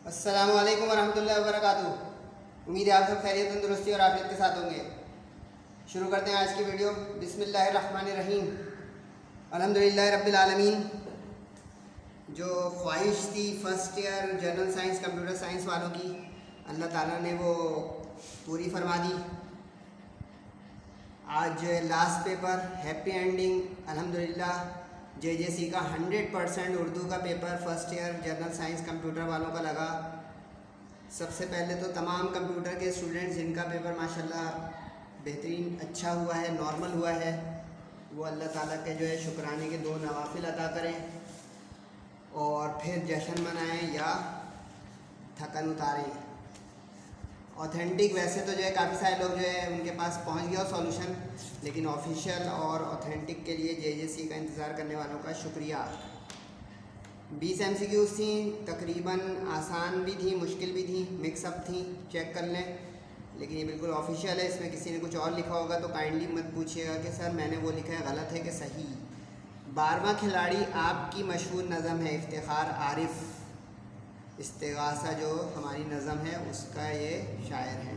السلام علیکم ورحمۃ اللہ وبرکاتہ۔ امید ہے آپ سب خیریت تندرستی اور عافیت کے ساتھ ہوں گے۔ شروع کرتے ہیں آج کی ویڈیو۔ بسم اللہ الرحمن الرحیم۔ الحمدللہ رب العالمین۔ جو خواہش تھی first year general science computer science والوں کی، اللہ تعالیٰ نے وہ پوری فرما دی۔ آج لاسٹ پیپر ہیپی اینڈنگ الحمدللہ JJC کا 100% اردو کا paper first year general science computer والوں کا لگا۔ سب سے پہلے تو تمام کمپیوٹر کے اسٹوڈنٹس جن کا پیپر ماشاءاللہ بہترین اچھا ہوا ہے، نارمل ہوا ہے، وہ اللہ تعالیٰ کے جو ہے شکرانے کے 2 نوافل عطا کریں اور پھر جشن منائیں یا تھکن اتاریں۔ اوتھینٹک ویسے تو جو ہے کافی سارے لوگ جو ہے ان کے پاس پہنچ گیا سولوشن، لیکن آفیشیل اور اوتھینٹک کے لیے JJC کا انتظار کرنے والوں کا شکریہ۔ 20 MCQs تھیں، تقریباً آسان بھی تھیں، مشکل بھی تھیں، مکس اپ تھیں، چیک کر لیں۔ لیکن یہ بالکل آفیشیل ہے، اس میں کسی نے کچھ اور لکھا ہوگا تو کائنڈلی مت پوچھیے گا کہ سر میں نے وہ لکھا ہے غلط ہے کہ صحیح۔ 12واں کھلاڑی آپ کی مشہور نظم ہے افتخار عارف، استغاثہ جو ہماری نظم ہے اس کا یہ شاعر ہے۔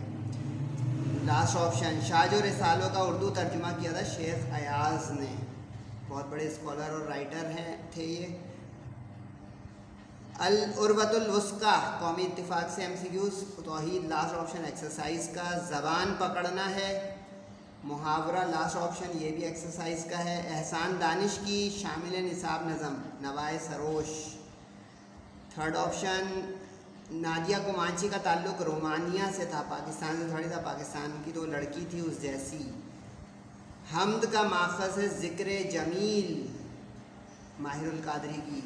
لاسٹ آپشن شاج و رسالوں کا اردو ترجمہ کیا تھا شیخ ایاز نے، بہت بڑے اسکالر اور رائٹر تھے یہ۔ العروۃ الوثقیٰ قومی اتفاق سے MCQs توحید لاسٹ آپشن ایکسرسائز کا، زبان پکڑنا ہے محاورہ لاسٹ آپشن یہ بھی ایکسرسائز کا ہے۔ احسان دانش کی شامل نصاب نظم نوائے سروش، تھرڈ آپشن۔ نادیہ کومانچی کا تعلق رومانیہ سے تھا، پاکستان سے تھوڑی تھا، پاکستان کی تو لڑکی تھی اس جیسی۔ حمد کا ماخذ ہے ذکر جمیل ماہر القادری کی۔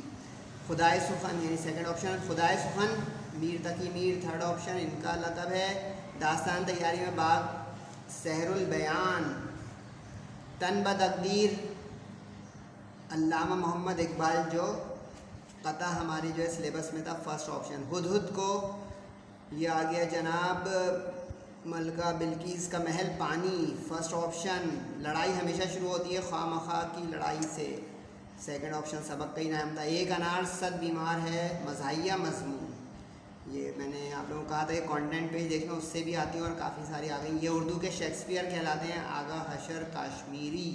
خدائے سخن یعنی سیکنڈ آپشن خدائے سخن میر تقی میر، تھرڈ آپشن ان کا لقب ہے۔ داستان تیاری میں باغ سحر البیان۔ تن بتقدیر علامہ محمد اقبال جو قطع ہماری جو ہے سلیبس میں تھا، فرسٹ آپشن۔ ہدہد کو یہ آ گیا جناب ملکہ بلقیس کا محل پانی، فرسٹ آپشن۔ لڑائی ہمیشہ شروع ہوتی ہے خواہ مخواہ کی لڑائی سے، سیکنڈ آپشن سبق کا ہی نام تھا۔ ایک انار 100 بیمار ہے مزاحیہ مضمون، یہ میں نے آپ لوگوں کو کہا تھا کہ کانٹینٹ پیج دیکھنا اس سے بھی آتی ہیں اور کافی ساری آ گئی۔ یہ اردو کے شیکسپیئر کہلاتے ہیں آغا حشر کاشمیری۔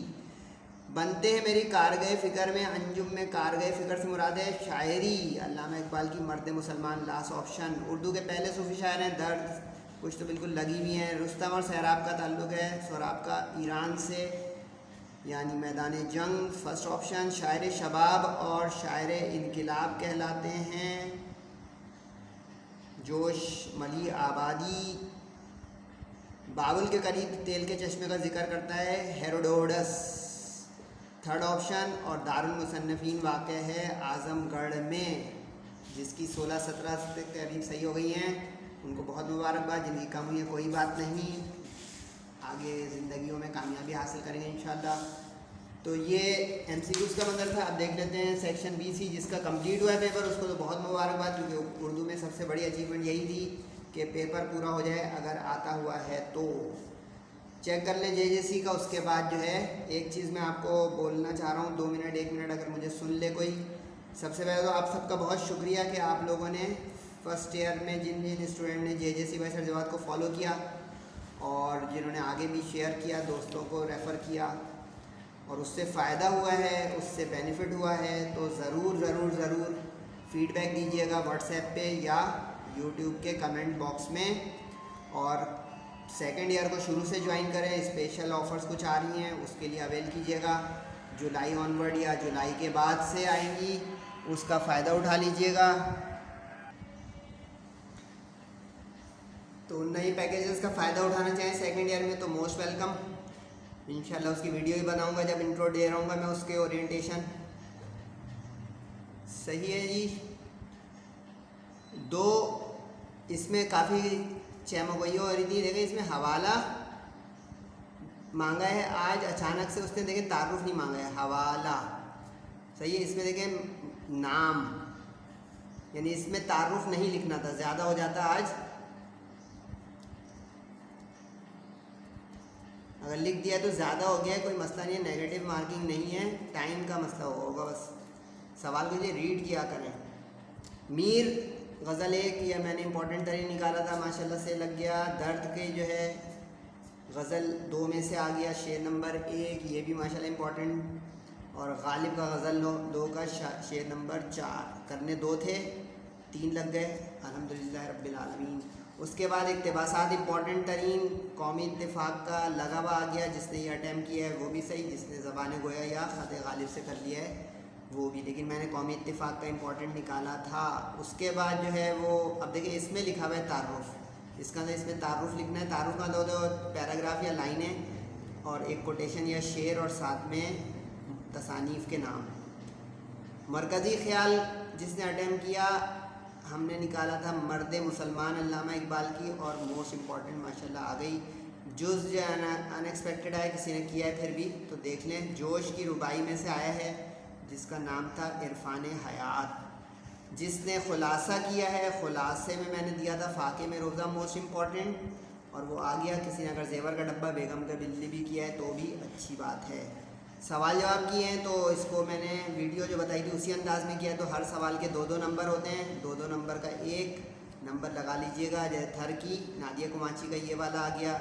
بنتے ہیں میری کارگہ فکر میں، انجم میں کارگہ فکر سے مراد ہے شاعری علامہ اقبال کی مرد مسلمان، لاسٹ آپشن۔ اردو کے پہلے صوفی شاعر ہیں درد، کچھ تو بالکل لگی ہوئی ہیں۔ رستم اور سہراب کا تعلق ہے سہراب کا ایران سے یعنی میدان جنگ، فرسٹ آپشن۔ شاعر شباب اور شاعر انقلاب کہلاتے ہیں جوش ملی آبادی۔ بابل کے قریب تیل کے چشمے کا ذکر کرتا ہے ہیروڈوٹس، تھرڈ آپشن۔ اور دارالمصنفین واقع ہے اعظم گڑھ میں، جس کی 16-17 کے قریب صحیح ہو گئی ہیں، ان کو بہت مبارکباد۔ جن کی کم ہوئی ہے کوئی بات نہیں، آگے زندگیوں میں کامیابی حاصل کریں گے انشاءاللہ۔ تو یہ MCQs کا مطلب تھا۔ اب دیکھ لیتے ہیں سیکشن BC جس کا کمپلیٹ ہوا ہے پیپر، اس کو تو بہت مبارکباد، کیونکہ اردو میں سب سے بڑی اچیومنٹ یہی تھی کہ پیپر پورا ہو جائے اگر آتا ہوا ہے تو۔ چیک کر لیں JJC کا۔ اس کے بعد جو ہے ایک چیز میں آپ کو بولنا چاہ رہا ہوں، 2 منٹ 1 منٹ اگر مجھے سن لے کوئی۔ سب سے پہلے تو آپ سب کا بہت شکریہ کہ آپ لوگوں نے فرسٹ ایئر میں جن اسٹوڈنٹ نے JJC بائی سر جواد کو فالو کیا اور جنہوں نے آگے بھی شیئر کیا، دوستوں کو ریفر کیا اور اس سے فائدہ ہوا ہے، اس سے بینیفٹ ہوا ہے، تو ضرور ضرور ضرور فیڈ بیک دیجیے گا واٹس ایپ پہ یا یوٹیوب کے کمنٹ باکس میں۔ اور سیکنڈ ایئر کو شروع سے جوائن کریں، اسپیشل آفرز کچھ آ رہی ہیں اس کے لیے اویل کیجیے گا۔ جولائی آنورڈ یا جولائی کے بعد سے آئیں گی، اس کا فائدہ اٹھا لیجیے گا۔ تو نئی پیکیجز کا فائدہ اٹھانا چاہیں سیکنڈ ایئر میں تو موسٹ ویلکم۔ انشاءاللہ اس کی ویڈیو ہی بناؤں گا جب انٹرو دے رہا ہوں گا میں اس کے اورینٹیشن۔ صحیح ہے جی۔ 2 اس میں کافی چہمگوئی ہو رہی تھی، دیکھیں اس میں حوالہ مانگا ہے، آج اچانک سے اس نے دیکھیں تعارف نہیں مانگا ہے، حوالہ صحیح ہے۔ اس میں دیکھیں نام یعنی اس میں تعارف نہیں لکھنا تھا، زیادہ ہو جاتا آج، اگر لکھ دیا تو زیادہ ہو گیا ہے، کوئی مسئلہ نہیں ہے، نیگیٹو مارکنگ نہیں ہے، ٹائم کا مسئلہ ہوگا بس۔ سوال کے لیے ریڈ کیا کریں۔ میر غزل ایک یہ میں نے امپورٹنٹ ترین نکالا تھا، ماشاءاللہ سے لگ گیا۔ درد کے جو ہے غزل 2 میں سے آ گیا، شعر نمبر 1 یہ بھی ماشاءاللہ امپورٹنٹ، اور غالب کا غزل 2 کا شعر نمبر 4 کرنے 2 تھے 3 لگ گئے، الحمدللہ رب العالمین۔ اس کے بعد اقتباسات امپورٹنٹ ترین قومی اتفاق کا لگا ہوا آ گیا، جس نے یہ اٹیمپٹ کیا ہے وہ بھی صحیح، جس نے زبان گویا یا خط غالب سے کر لیا ہے وہ بھی، لیکن میں نے قومی اتفاق کا امپورٹنٹ نکالا تھا۔ اس کے بعد جو ہے وہ اب دیکھیں اس میں لکھا ہوا ہے تعارف، اس کا اس میں تعارف لکھنا ہے۔ تعارف کا دو پیراگراف یا لائنیں اور ایک کوٹیشن یا شعر اور ساتھ میں تصانیف کے نام۔ مرکزی خیال جس نے اٹیمپٹ کیا ہم نے نکالا تھا مرد مسلمان علامہ اقبال کی، اور موسٹ امپورٹنٹ ماشاءاللہ آ گئی۔ جز جو ان ایکسپیکٹڈ ہے، کسی نے کیا ہے پھر بھی تو دیکھ لیں، جوش کی رباعی میں سے آیا ہے جس کا نام تھا عرفان حیات۔ جس نے خلاصہ کیا ہے، خلاصے میں نے دیا تھا فاقے میں روزہ موسٹ امپورٹنٹ، اور وہ آ گیا۔ کسی نے اگر زیور کا ڈبہ بیگم کا بجلی بھی کیا ہے تو بھی اچھی بات ہے۔ سوال جواب کیے ہیں تو اس کو میں نے ویڈیو جو بتائی تھی اسی انداز میں کیا ہے، تو ہر سوال کے 2 نمبر ہوتے ہیں، 2 نمبر کا 1 نمبر لگا لیجئے گا۔ جیسے تھر کی نادیہ کماچی کا یہ والا آ گیا۔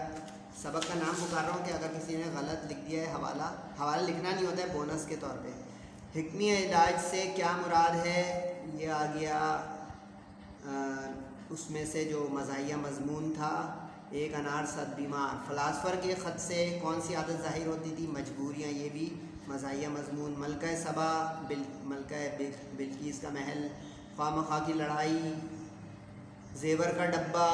سبق کا نام پکار رہا ہوں کہ اگر کسی نے غلط لکھ دیا ہے حوالہ لکھنا نہیں ہوتا ہے، بونس کے طور پہ۔ حکمی علاج سے کیا مراد ہے، یہ آ گیا اس میں سے جو مزاحیہ مضمون تھا، 1 انار 100 بیمار۔ فلاسفر کے خط سے کون سی عادت ظاہر ہوتی تھی، مجبوریاں، یہ بھی مزاحیہ مضمون۔ ملکہ سبا ملکہ بلقیس کا محل، خواہ مخواہ کی لڑائی، زیور کا ڈبہ،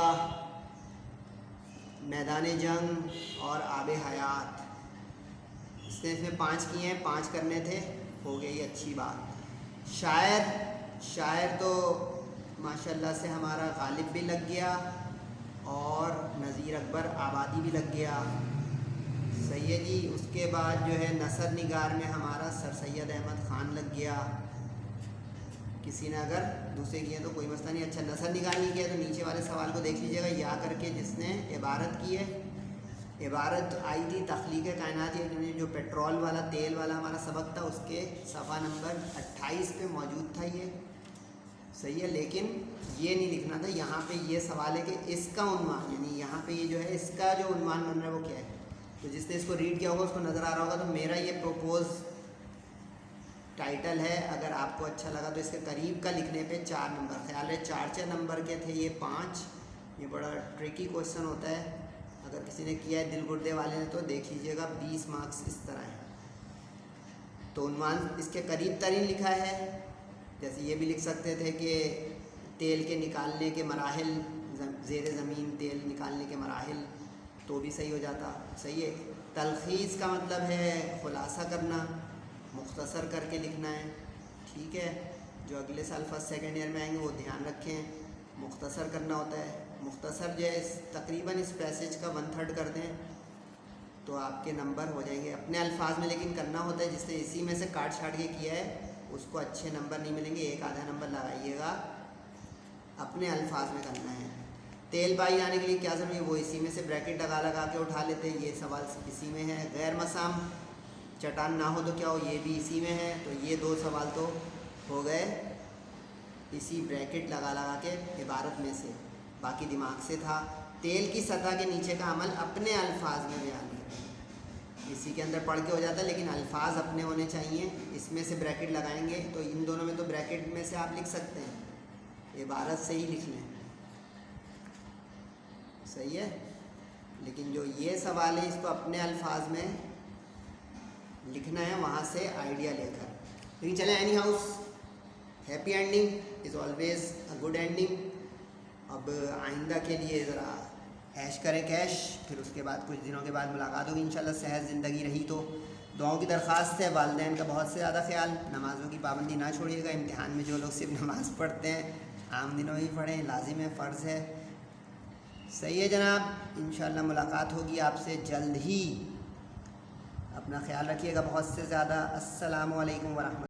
میدان جنگ اور آب حیات۔ اس میں 5 کیے ہیں، 5 کرنے تھے، ہو گئی اچھی بات۔ شاعر تو ماشاءاللہ سے ہمارا غالب بھی لگ گیا اور نذیر اکبر آبادی بھی لگ گیا، صحیح ہے جی۔ اس کے بعد جو ہے نثر نگار میں ہمارا سر سید احمد خان لگ گیا۔ کسی نے اگر دوسرے کیے تو کوئی مسئلہ نہیں۔ اچھا نثر نگار نہیں کیا تو نیچے والے سوال کو دیکھ لیجیے گا، یا کر کے جس نے عبارت کی ہے، عبارت آئی تھی تخلیق کائنات، یعنی جو پیٹرول والا تیل والا ہمارا سبق تھا، اس کے صفحہ نمبر 28 پہ موجود تھا یہ، صحیح ہے۔ لیکن یہ نہیں لکھنا تھا، یہاں پہ یہ سوال ہے کہ اس کا عنوان، یعنی یہاں پہ یہ جو ہے اس کا جو عنوان بن رہا ہے وہ کیا ہے، تو جس نے اس کو ریڈ کیا ہوگا اس کو نظر آ رہا ہوگا۔ تو میرا یہ پروپوز ٹائٹل ہے، اگر آپ کو اچھا لگا تو اس کے قریب کا لکھنے پہ 4 نمبر، خیال ہے 4 نمبر کے تھے یہ 5، یہ بڑا ٹریکی کوشچن ہوتا ہے، اگر کسی نے کیا ہے دل گردے والے نے تو دیکھ لیجئے گا، 20 مارکس اس طرح ہیں۔ تو عنوان اس کے قریب ترین لکھا ہے، جیسے یہ بھی لکھ سکتے تھے کہ تیل کے نکالنے کے مراحل، زیر زمین تیل نکالنے کے مراحل، تو بھی صحیح ہو جاتا، صحیح ہے۔ تلخیص کا مطلب ہے خلاصہ کرنا، مختصر کر کے لکھنا ہے، ٹھیک ہے۔ جو اگلے سال فرسٹ سیکنڈ ایئر میں آئیں گے وہ دھیان رکھیں، مختصر کرنا ہوتا ہے۔ مختصر جو ہے تقریباً اس پیسج کا 1/3 کر دیں تو آپ کے نمبر ہو جائیں گے اپنے الفاظ میں، لیکن کرنا ہوتا ہے جس نے اسی میں سے کاٹ چھاٹ کے کیا ہے اس کو اچھے نمبر نہیں ملیں گے، 1 نمبر لگائیے گا، اپنے الفاظ میں کرنا ہے۔ تیل بائی آنے کے لیے کیا ضروری ہے، وہ اسی میں سے بریکٹ لگا کے اٹھا لیتے ہیں، یہ سوال اسی میں ہے۔ غیر مسام چٹان نہ ہو تو کیا ہو، یہ بھی اسی میں ہے، تو یہ 2 سوال تو ہو گئے اسی بریکٹ لگا کے عبارت میں سے، باقی دماغ سے تھا۔ تیل کی سطح کے نیچے کا عمل اپنے الفاظ میں بیان کریں، اسی کے اندر پڑھ کے ہو جاتا ہے لیکن الفاظ اپنے ہونے چاہیے، اس میں سے بریکٹ لگائیں گے تو ان دونوں میں تو بریکٹ میں سے آپ لکھ سکتے ہیں، عبارت سے ہی لکھ لیں، صحیح ہے۔ لیکن جو یہ سوال ہے اس کو اپنے الفاظ میں لکھنا ہے، وہاں سے آئیڈیا لے کر، لیکن چلیں any house happy ending is always a good ending. اب آئندہ کے لیے ذرا عیش کریں کیش، پھر اس کے بعد کچھ دنوں کے بعد ملاقات ہوگی انشاءاللہ، صحت زندگی رہی تو۔ دعاؤں کی درخواست ہے، والدین کا بہت سے زیادہ خیال، نمازوں کی پابندی نہ چھوڑیے گا، امتحان میں جو لوگ صرف نماز پڑھتے ہیں عام دنوں ہی پڑھیں، لازم ہے، فرض ہے، صحیح ہے جناب۔ انشاءاللہ ملاقات ہوگی آپ سے جلد ہی، اپنا خیال رکھیے گا بہت سے زیادہ۔ السلام علیکم ورحمۃ اللہ۔